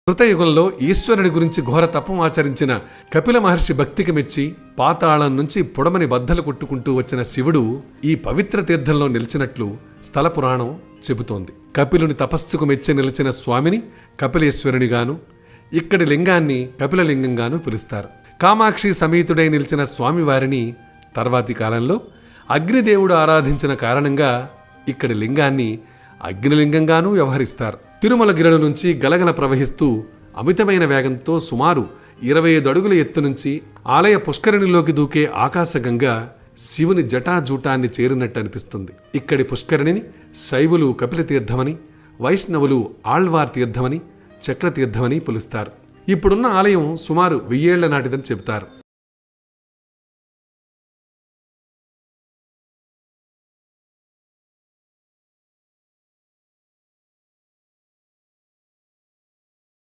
కృతయుగంలో ఈశ్వరుని గురించి ఘోర తపం ఆచరించిన కపిల మహర్షి భక్తికి మెచ్చి పాతాళం నుంచి పొడమని బద్దలు కొట్టుకుంటూ వచ్చిన శివుడు ఈ పవిత్ర తీర్థంలో నిలిచినట్లు స్థల పురాణం చెబుతోంది. కపిలుని తపస్సుకు మెచ్చి నిలిచిన స్వామిని కపిలేశ్వరునిగాను, ఇక్కడి లింగాన్ని కపిలలింగంగాను పిలుస్తారు. కామాక్షి సమేతుడై నిలిచిన స్వామివారిని తర్వాతి కాలంలో అగ్నిదేవుడు ఆరాధించిన కారణంగా ఇక్కడి లింగాన్ని అగ్నిలింగంగానూ వ్యవహరిస్తారు. తిరుమలగిరుల నుంచి గలగల ప్రవహిస్తూ అమితమైన వేగంతో సుమారు 25 అడుగుల ఎత్తు నుంచి ఆలయ పుష్కరిణిలోకి దూకే ఆకాశగంగా శివుని జటాజూటాన్ని చేరినట్టు అనిపిస్తుంది. ఇక్కడి పుష్కరిణిని శైవులు కపిలతీర్థమని, వైష్ణవులు ఆళ్వార్ తీర్థమని, చక్రతీర్థమని పిలుస్తారు. ఇప్పుడున్న ఆలయం సుమారు 1000 ఏళ్ల నాటిదని చెబుతారు.